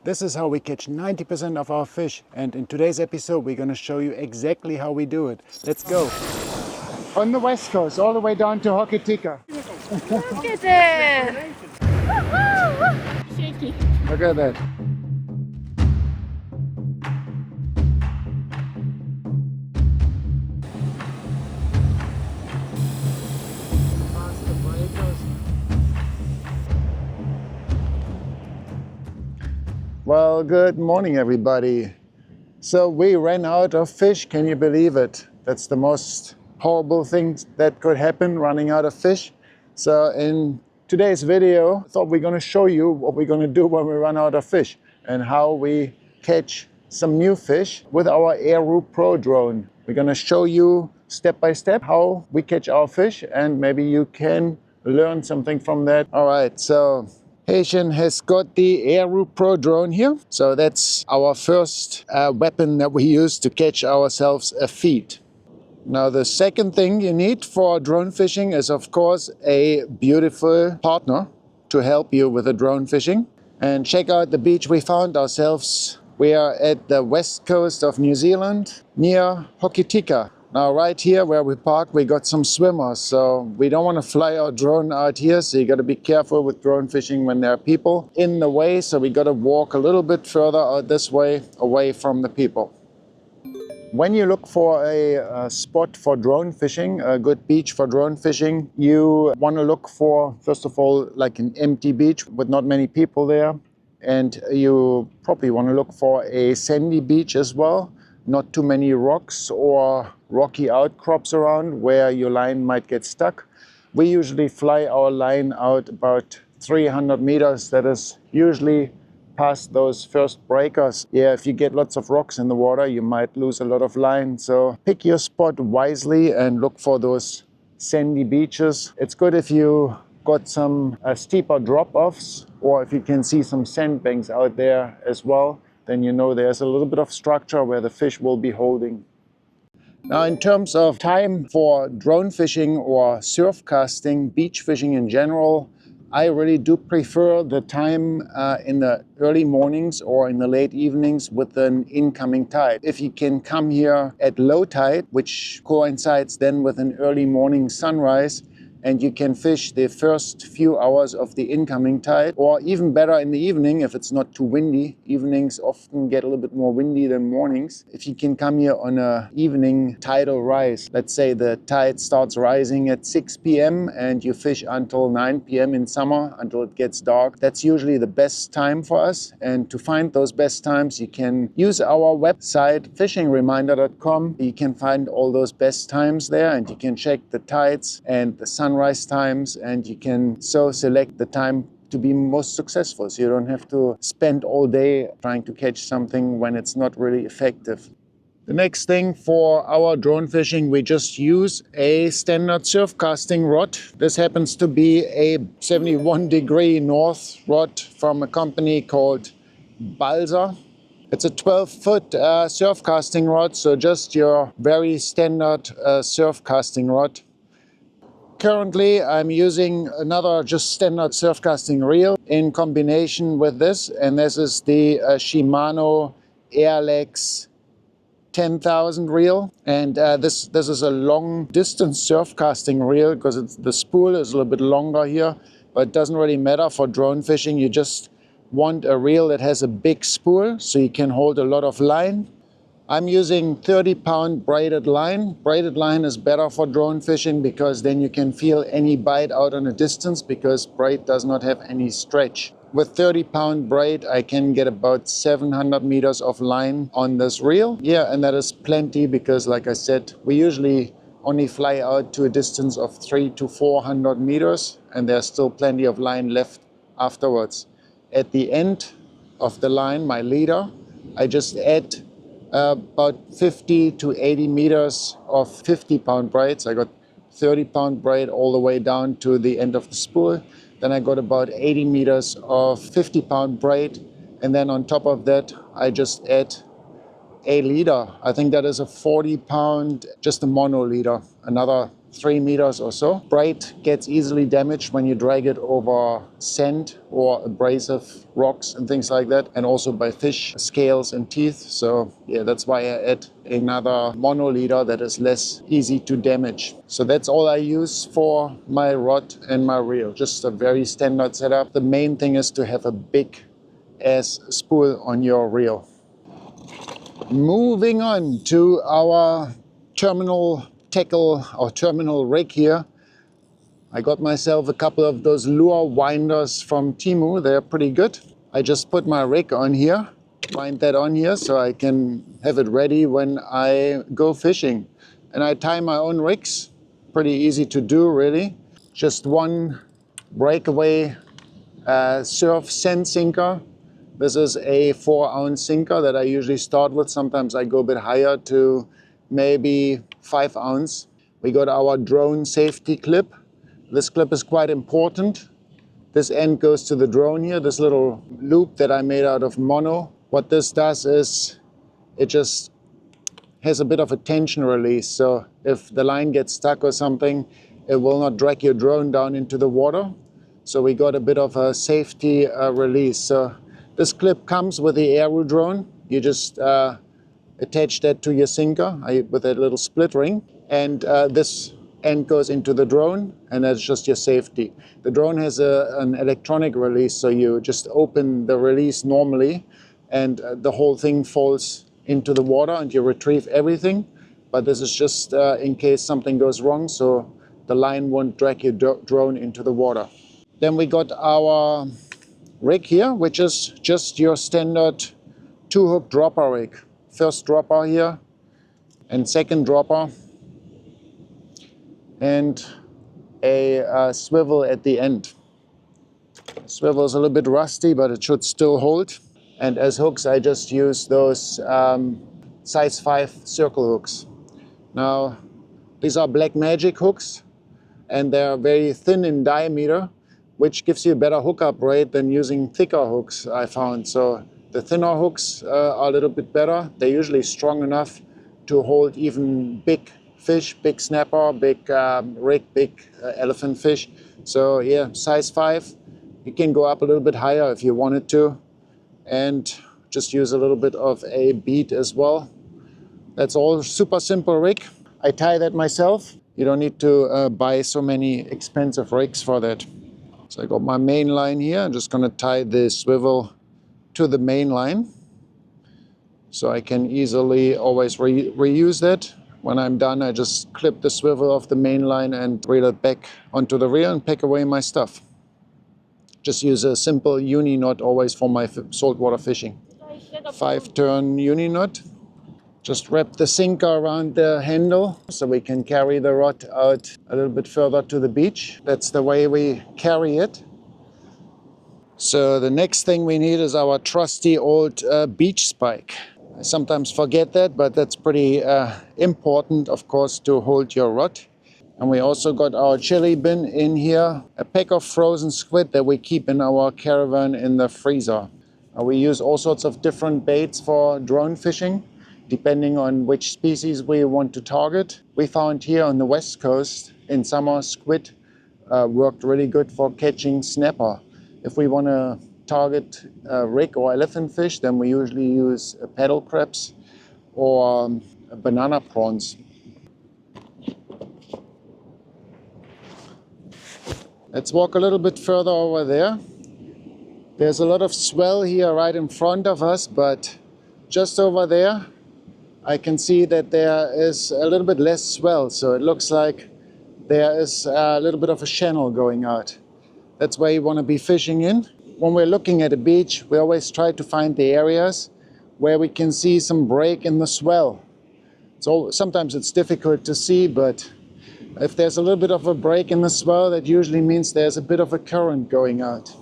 This is how we catch 90% of our fish, and in today's episode we're going to show you exactly how we do it. Let's go! On the west coast, all the way down to Hokitika. Look at it! Shaky. Look at that. Well, good morning everybody. So we ran out of fish, can you believe it? That's the most horrible thing that could happen, running out of fish. So in today's video, I thought we're going to show you what we're going to do when we run out of fish and how we catch some new fish with our Aeroo Pro drone. We're going to show you step by step how we catch our fish, and maybe you can learn something from that. All right, so Haitian has got the Aeroo Pro drone here. So that's our first weapon that we use to catch ourselves a feed. Now the second thing you need for drone fishing is of course a beautiful partner to help you with the drone fishing. And check out the beach we found ourselves. We are at the west coast of New Zealand near Hokitika. Now right here where we parked, we got some swimmers, so we don't want to fly our drone out here, so you got to be careful with drone fishing when there are people in the way, so we got to walk a little bit further out this way, away from the people. When you look for a spot for drone fishing, a good beach for drone fishing, you want to look for, first of all, like an empty beach with not many people there, and you probably want to look for a sandy beach as well. Not too many rocks or rocky outcrops around where your line might get stuck. We usually fly our line out about 300 meters. That is usually past those first breakers. Yeah, if you get lots of rocks in the water, you might lose a lot of line. So pick your spot wisely and look for those sandy beaches. It's good if you got some steeper drop-offs, or if you can see some sandbanks out there as well. Then you know there's a little bit of structure where the fish will be holding. Now in terms of time for drone fishing or surf casting, beach fishing in general, I really do prefer the time in the early mornings or in the late evenings with an incoming tide. If you can come here at low tide, which coincides then with an early morning sunrise, and you can fish the first few hours of the incoming tide, or even better in the evening if it's not too windy. Evenings often get a little bit more windy than mornings. If you can come here on an evening tidal rise, let's say the tide starts rising at 6 p.m. and you fish until 9 p.m. in summer, until it gets dark, that's usually the best time for us. And to find those best times, you can use our website, fishingreminder.com. You can find all those best times there, and you can check the tides and the sunrise times, and you can so select the time to be most successful, so you don't have to spend all day trying to catch something when it's not really effective. The next thing for our drone fishing, we just use a standard surf casting rod. This happens to be a 71-degree north rod from a company called Balsa. It's a 12-foot surf casting rod, so just your very standard surf casting rod. Currently, I'm using another just standard surf casting reel in combination with this, and this is the Shimano Airlex 10,000 reel. And this is a long distance surf casting reel because the spool is a little bit longer here, but it doesn't really matter for drone fishing. You just want a reel that has a big spool so you can hold a lot of line. I'm using 30-pound braided line. Braided line is better for drone fishing because then you can feel any bite out on a distance, because braid does not have any stretch. With 30-pound braid, I can get about 700 meters of line on this reel. Yeah, and that is plenty because, like I said, we usually only fly out to a distance of 300 to 400 meters, and there's still plenty of line left afterwards. At the end of the line, my leader, I just add about 50 to 80 meters of 50-pound braids. I got 30-pound braid all the way down to the end of the spool. Then I got about 80 meters of 50-pound braid. And then on top of that, I just add a leader. I think that is a 40-pound, just a mono leader, another 3 meters or so. Braid gets easily damaged when you drag it over sand or abrasive rocks and things like that, and also by fish scales and teeth. So yeah, that's why I add another mono leader that is less easy to damage. So that's all I use for my rod and my reel, just a very standard setup. The main thing is to have a big ass spool on your reel. Moving on to our terminal tackle or terminal rig here. I got myself a couple of those lure winders from Temu. They're pretty good. I just put my rig on here, wind that on here so I can have it ready when I go fishing. And I tie my own rigs. Pretty easy to do, really. Just one breakaway surf sand sinker. This is a 4-ounce sinker that I usually start with. Sometimes I go a bit higher to maybe 5 ounce. We got our drone safety clip. This clip is quite important. This end goes to the drone here, this little loop that I made out of mono. What this does is it just has a bit of a tension release. So if the line gets stuck or something, it will not drag your drone down into the water. So we got a bit of a safety release. So this clip comes with the Aeroo drone. You just attach that to your sinker with a little split ring. And this end goes into the drone, and that's just your safety. The drone has an electronic release, so you just open the release normally, and the whole thing falls into the water, and you retrieve everything. But this is just in case something goes wrong, so the line won't drag your drone into the water. Then we got our rig here, which is just your standard 2-hook dropper rig. First dropper here, and second dropper, and a swivel at the end. Swivel is a little bit rusty, but it should still hold. And as hooks, I just use those size 5 circle hooks. Now, these are Black Magic hooks, and they're very thin in diameter, which gives you a better hookup rate than using thicker hooks, I found. So the thinner hooks are a little bit better. They're usually strong enough to hold even big fish, big snapper, big rig, big elephant fish. So yeah, size 5. You can go up a little bit higher if you wanted to, and just use a little bit of a bead as well. That's all. Super simple rig. I tie that myself. You don't need to buy so many expensive rigs for that. So I got my main line here. I'm just going to tie the swivel to the main line, so I can easily always reuse that. When I'm done, I just clip the swivel off the main line and reel it back onto the reel and pack away my stuff. Just use a simple uni knot always for my saltwater fishing. 5-turn uni knot. Just wrap the sinker around the handle so we can carry the rod out a little bit further to the beach. That's the way we carry it. So the next thing we need is our trusty old beach spike. I sometimes forget that, but that's pretty important, of course, to hold your rod. And we also got our chili bin in here, a pack of frozen squid that we keep in our caravan in the freezer. We use all sorts of different baits for drone fishing, depending on which species we want to target. We found here on the west coast in summer, squid worked really good for catching snapper. If we want to target rig or elephant fish, then we usually use paddle crabs or banana prawns. Let's walk a little bit further over there. There's a lot of swell here right in front of us, but just over there I can see that there is a little bit less swell, so it looks like there is a little bit of a channel going out. That's where you want to be fishing in. When we're looking at a beach, we always try to find the areas where we can see some break in the swell. So sometimes it's difficult to see, but if there's a little bit of a break in the swell, that usually means there's a bit of a current going out.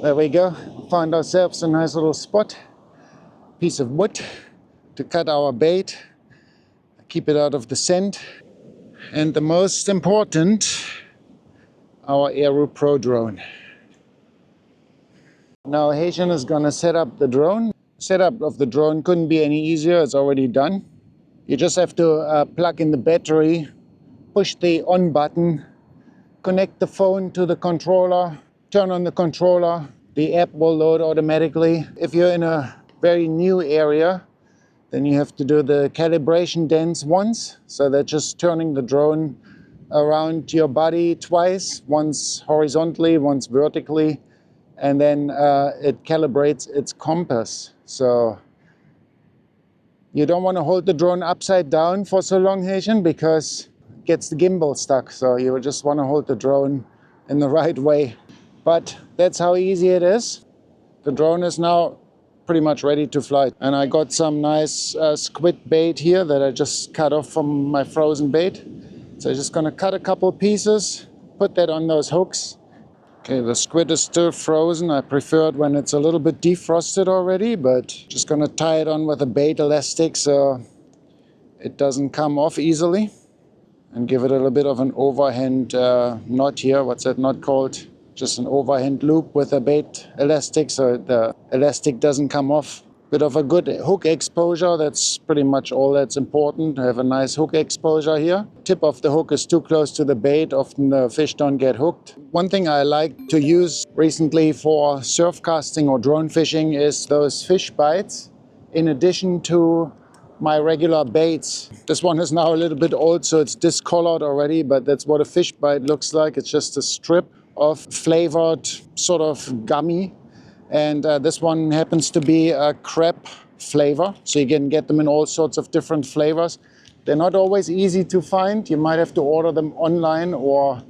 There we go. Found ourselves a nice little spot, piece of wood to cut our bait, keep it out of the sand. And the most important, our Aeroo Pro drone. Now Haitian is gonna set up the drone. Setup of the drone couldn't be any easier, it's already done. You just have to plug in the battery, push the on button, connect the phone to the controller, turn on the controller, the app will load automatically. If you're in a very new area, then you have to do the calibration dance once. So that's just turning the drone around your body twice, once horizontally, once vertically, and then it calibrates its compass. So you don't want to hold the drone upside down for so long, Haitian, because it gets the gimbal stuck. So you just want to hold the drone in the right way. But that's how easy it is. The drone is now pretty much ready to fly. And I got some nice squid bait here that I just cut off from my frozen bait. So I'm just gonna cut a couple pieces, put that on those hooks. Okay, the squid is still frozen. I prefer it when it's a little bit defrosted already, but just gonna tie it on with a bait elastic so it doesn't come off easily. And give it a little bit of an overhand knot here. What's that knot called? Just an overhand loop with a bait elastic so the elastic doesn't come off. Bit of a good hook exposure, that's pretty much all that's important. Have a nice hook exposure here. Tip of the hook is too close to the bait, often the fish don't get hooked. One thing I like to use recently for surf casting or drone fishing is those fish bites in addition to my regular baits. This one is now a little bit old, so it's discolored already, but that's what a fish bite looks like. It's just a strip of flavored sort of gummy. And this one happens to be a crab flavor, so you can get them in all sorts of different flavors. They're not always easy to find. You might have to order them online, or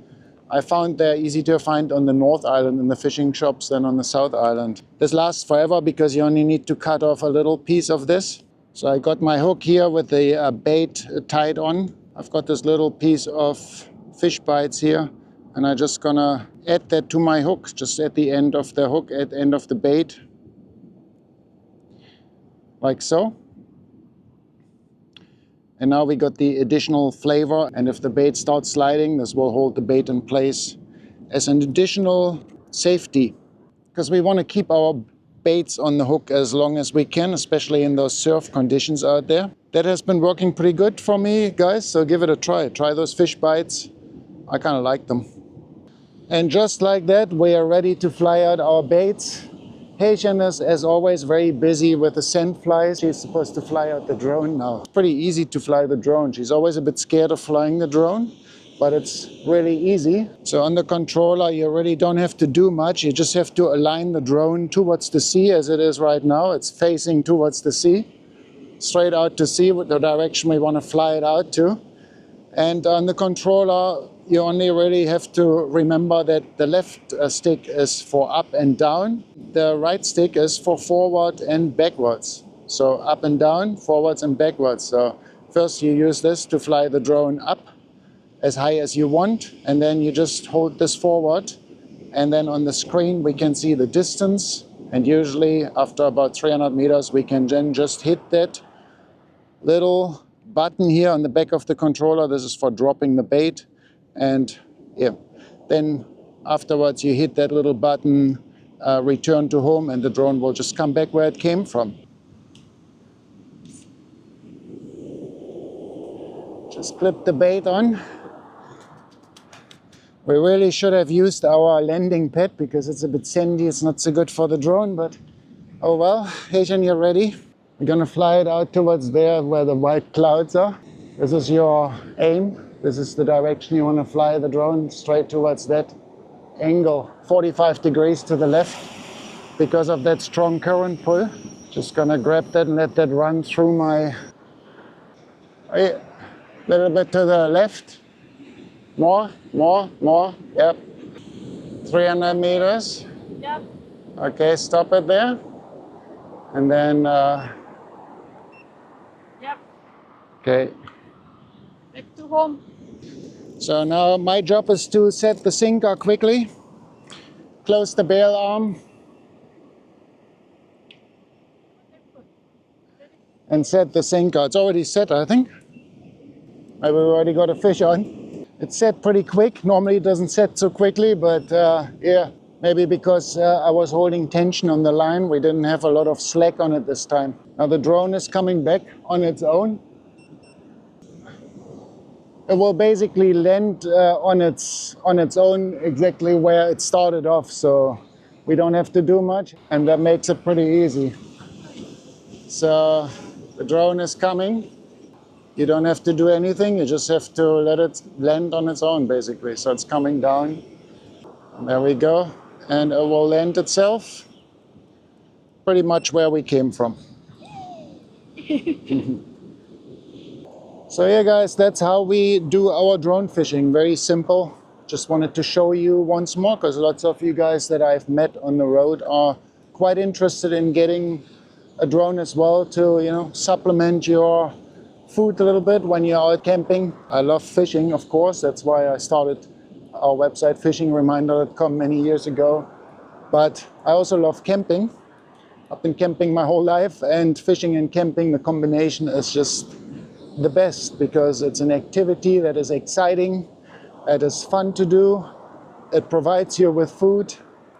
I found they're easy to find on the North Island in the fishing shops than on the South Island. This lasts forever because you only need to cut off a little piece of this. So I got my hook here with the bait tied on. I've got this little piece of fish bites here, and I'm just gonna add that to my hook, just at the end of the hook, at the end of the bait, like so. And now we got the additional flavor, and if the bait starts sliding, this will hold the bait in place as an additional safety, because we want to keep our baits on the hook as long as we can, especially in those surf conditions out there. That has been working pretty good for me, guys, so give it a try. Try those fish bites. I kind of like them. And just like that, we are ready to fly out our baits. Haitian is, as always, very busy with the scent flies. She's supposed to fly out the drone now. It's pretty easy to fly the drone. She's always a bit scared of flying the drone, but it's really easy. So on the controller, you really don't have to do much. You just have to align the drone towards the sea as it is right now. It's facing towards the sea, straight out to sea with the direction we want to fly it out to. And on the controller, you only really have to remember that the left stick is for up and down. The right stick is for forward and backwards. So up and down, forwards and backwards. So first you use this to fly the drone up as high as you want, and then you just hold this forward, and then on the screen we can see the distance, and usually after about 300 meters we can then just hit that little button here on the back of the controller. This is for dropping the bait, and yeah, then afterwards you hit that little button, return to home, and the drone will just come back where it came from. Just clip the bait on. We really should have used our landing pad because it's a bit sandy. It's not so good for the drone, but oh well. Haitian, you're ready? We're gonna fly it out towards there where the white clouds are. This is your aim. This is the direction you want to fly the drone, straight towards that angle, 45 degrees to the left because of that strong current pull. Just gonna grab that and let that run through my... A little bit to the left. More. Yep. 300 meters. Yep. Okay, stop it there. And then... Yep. Okay. Back to home. So now my job is to set the sinker quickly. Close the bail arm. And set the sinker. It's already set, I think. Maybe we already got a fish on. It's set pretty quick. Normally it doesn't set so quickly, but yeah. Maybe because I was holding tension on the line, we didn't have a lot of slack on it this time. Now the drone is coming back on its own. It will basically land on its own exactly where it started off, so we don't have to do much, and that makes it pretty easy. So the drone is coming. You don't have to do anything, you just have to let it land on its own basically. So it's coming down. There we go. And it will land itself pretty much where we came from. So yeah guys, that's how we do our drone fishing. Very simple. Just wanted to show you once more because lots of you guys that I've met on the road are quite interested in getting a drone as well to, you know, supplement your food a little bit when you're out camping. I love fishing, of course. That's why I started our website fishingreminder.com many years ago. But I also love camping. I've been camping my whole life, and fishing and camping, the combination is just the best because it's an activity that is exciting, it is fun to do, it provides you with food,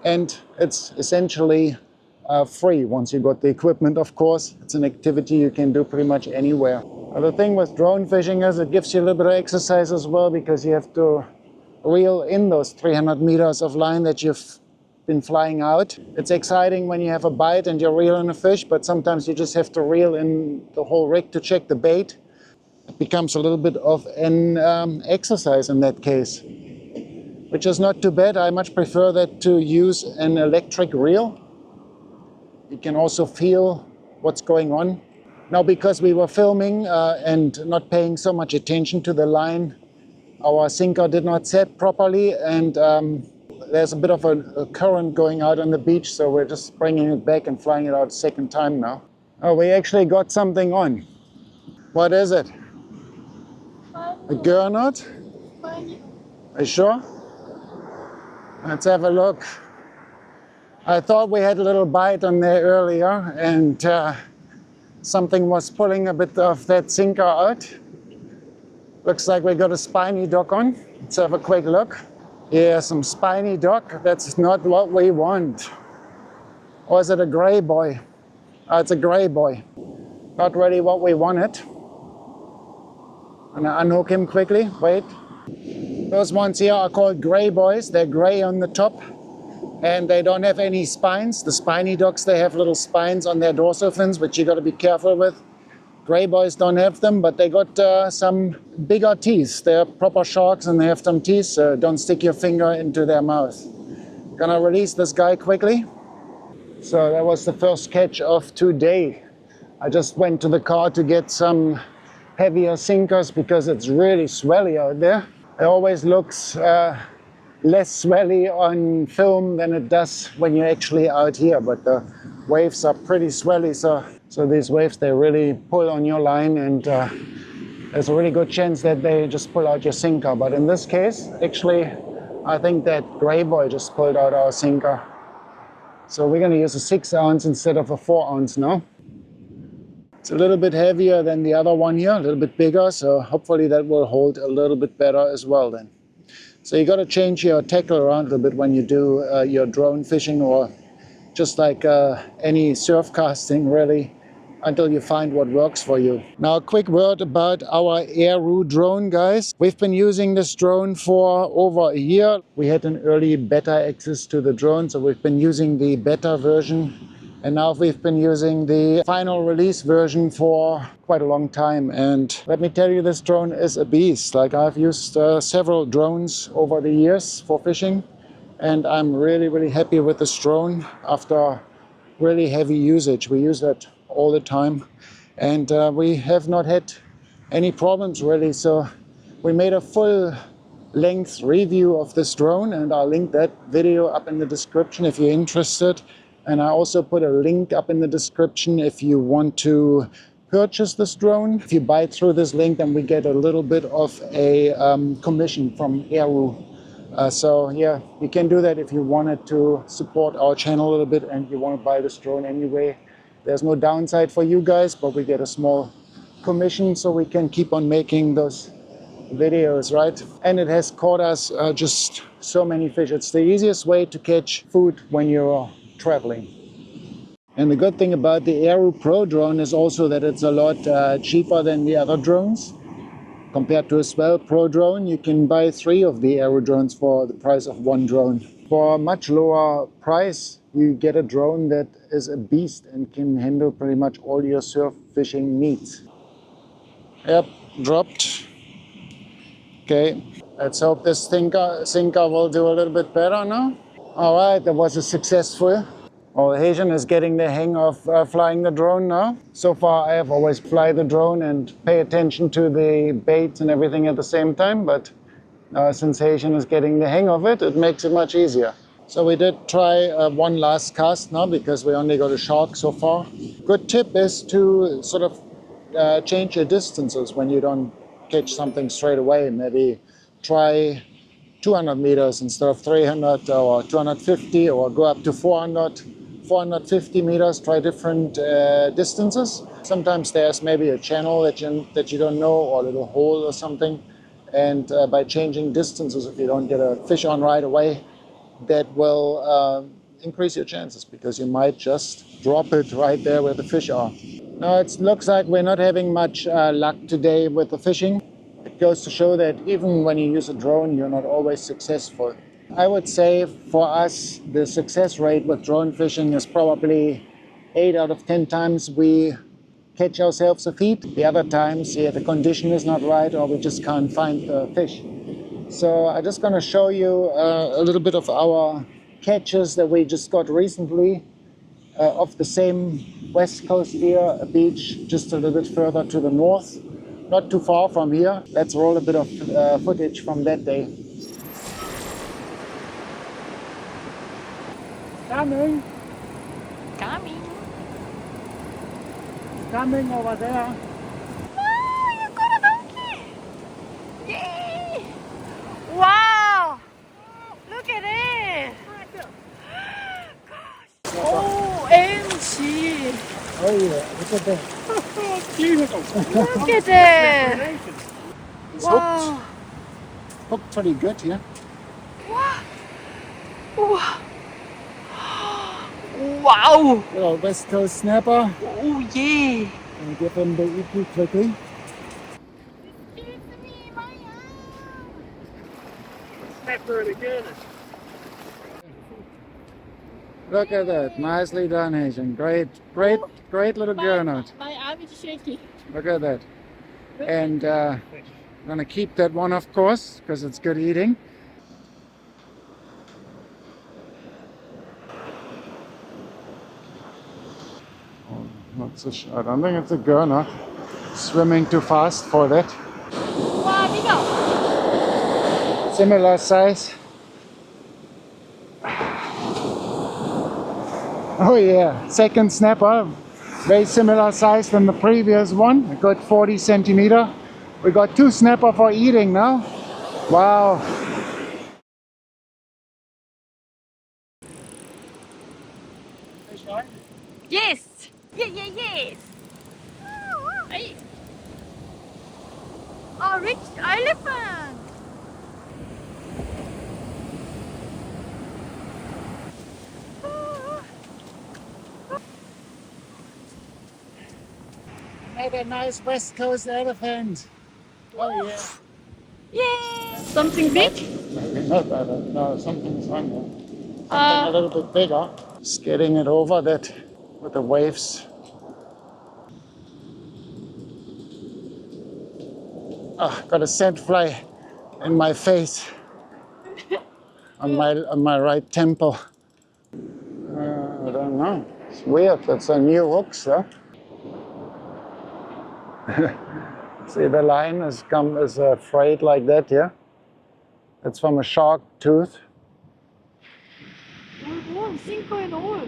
and it's essentially free once you got the equipment, of course. It's an activity you can do pretty much anywhere. The thing with drone fishing is it gives you a little bit of exercise as well because you have to reel in those 300 meters of line that you've been flying out. It's exciting when you have a bite and you're reeling a fish, but sometimes you just have to reel in the whole rig to check the bait. It becomes a little bit of an exercise in that case, which is not too bad. I much prefer that to use an electric reel. You can also feel what's going on. Now, because we were filming and not paying so much attention to the line, our sinker did not set properly, and there's a bit of a current going out on the beach, so we're just bringing it back and flying it out a second time now. Oh, we actually got something on. What is it? A gurnard? Are you sure? Let's have a look. I thought we had a little bite on there earlier, and something was pulling a bit of that sinker out. Looks like we got a spiny dock on. Let's have a quick look. Yeah, some spiny dock. That's not what we want. Or is it a gray boy? Oh, it's a gray boy. Not really what we wanted. I'm gonna unhook him quickly. Wait. Those ones here are called gray boys. They're gray on the top and they don't have any spines. The spiny docks, they have little spines on their dorsal fins, which you got to be careful with. Gray boys don't have them, but they got some bigger teeth. They're proper sharks and they have some teeth, so don't stick your finger into their mouth. Gonna release this guy quickly. So that was the first catch of today. I just went to the car to get some heavier sinkers because it's really swelly out there. It always looks less swelly on film than it does when you're actually out here, but the waves are pretty swelly, so these waves, they really pull on your line, and there's a really good chance that they just pull out your sinker. But in this case, actually, I think that gray boy just pulled out our sinker. So we're going to use a 6 ounce instead of a 4 ounce now. It's a little bit heavier than the other one here, a little bit bigger, so hopefully that will hold a little bit better as well then. So you got to change your tackle around a little bit when you do your drone fishing, or just like any surf casting really, until you find what works for you. Now a quick word about our Aeroo drone, guys. We've been using this drone for over a year. We had an early beta access to the drone, so we've been using the beta version. And now we've been using the final release version for quite a long time. And let me tell you, this drone is a beast. Like, I've used several drones over the years for fishing, and I'm really, really happy with this drone after really heavy usage. We use that all the time, and we have not had any problems really. So we made a full length review of this drone, and I'll link that video up in the description if you're interested. And I also put a link up in the description if you want to purchase this drone. If you buy through this link, then we get a little bit of a commission from Aeroo. So yeah, you can do that if you wanted to support our channel a little bit and you want to buy this drone anyway. There's no downside for you guys, but we get a small commission so we can keep on making those videos, right? And it has caught us just so many fish. It's the easiest way to catch food when you're traveling. And the good thing about the Aeroo Pro drone is also that it's a lot cheaper than the other drones. Compared to a Swell Pro drone, you can buy 3 of the Aeroo drones for the price of 1 drone. For a much lower price, you get a drone that is a beast and can handle pretty much all your surf fishing needs. Yep, dropped. Okay, let's hope this sinker will do a little bit better now. All right, that was a successful. Well, Haitian is getting the hang of flying the drone now. So far, I have always fly the drone and pay attention to the baits and everything at the same time. But since Haitian is getting the hang of it, it makes it much easier. So we did try one last cast now because we only got a shark so far. Good tip is to sort of change your distances when you don't catch something straight away. Maybe try 200 meters instead of 300 or 250, or go up to 400, 450 meters, try different distances. Sometimes there's maybe a channel that you don't know, or a little hole or something. And by changing distances, if you don't get a fish on right away, that will increase your chances, because you might just drop it right there where the fish are. Now it looks like we're not having much luck today with the fishing. It goes to show that even when you use a drone, you're not always successful. I would say for us, the success rate with drone fishing is probably 8 out of 10 times we catch ourselves a feed. The other times, yeah, the condition is not right, or we just can't find the fish. So I'm just going to show you a little bit of our catches that we just got recently off the same west coast here, a beach just a little bit further to the north. Not too far from here. Let's roll a bit of footage from that day. Coming. Coming. Coming over there. Oh, you got a donkey! Yay! Wow! Look at it! Gosh! OMG! Oh yeah, look at that. Look at it! It's Wow! hooked pretty good here. Wow! Wow! Wow! Little west coast snapper. Oh yeah! And give him the EP quickly. It's me, my arm! Snapper again. Look at that, nicely done, Asian. Great, great, great little gurnard. My arm is shaky. Look at that. And I'm gonna keep that one, of course, because it's good eating. I don't think it's a gurnard. Swimming too fast for that. Wow, bigger! Similar size. Oh yeah, second snapper. Very similar size than the previous one. A good 40 centimeter. We got 2 snapper for eating now. Wow. Yes! Yes! Hey. Oh, rich elephant! Another nice west coast elephant. Oh yeah. Yay! Something big? Maybe not, I don't know. Something's on there. Something Uh, a little bit bigger. Just getting it over that with the waves. Oh, got a scent fly in my face. on my right temple. I don't know. It's weird. That's a new hook, sir. See, the line is frayed like that here. It's from a shark tooth. oh, sinker and all.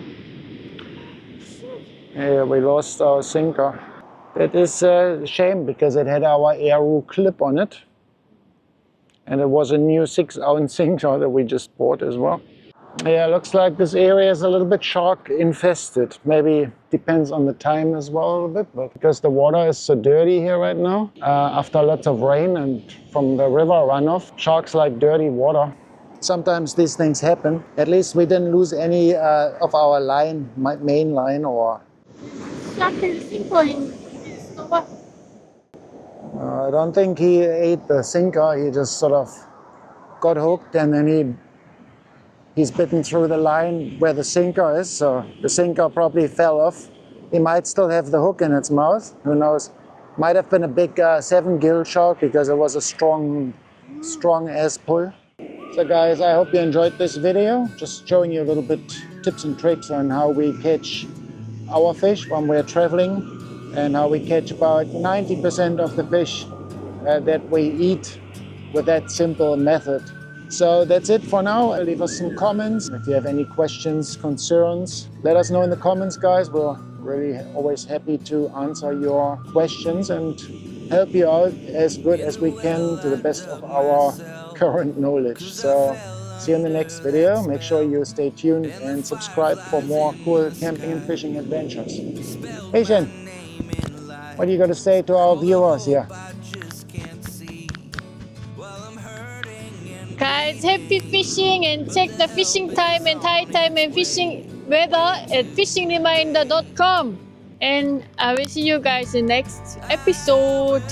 Yeah, we lost our sinker. That is a shame because it had our Aeroo clip on it. And it was a new 6-ounce sinker that we just bought as well. Yeah, looks like this area is a little bit shark infested. Maybe depends on the time as well a little bit, but because the water is so dirty here right now, after lots of rain and from the river runoff, sharks like dirty water. Sometimes these things happen. At least we didn't lose any of our line, main line, or Shark and sinker in stomach. I don't think he ate the sinker. He just sort of got hooked and then he's bitten through the line where the sinker is. So the sinker probably fell off. He might still have the hook in its mouth. Who knows? Might have been a big 7-gill shark because it was a strong ass pull. So guys, I hope you enjoyed this video. Just showing you a little bit tips and tricks on how we catch our fish when we're traveling and how we catch about 90% of the fish that we eat with that simple method. So that's it for now. Leave us some comments. If you have any questions, concerns, let us know in the comments, guys. We're really always happy to answer your questions and help you out as good as we can to the best of our current knowledge. So see you in the next video. Make sure you stay tuned and subscribe for more cool camping and fishing adventures. Hey Shen, what are you going to say to our viewers here? Guys, happy fishing and check the fishing time and tide time and fishing weather at fishingreminder.com. And I will see you guys in next episode.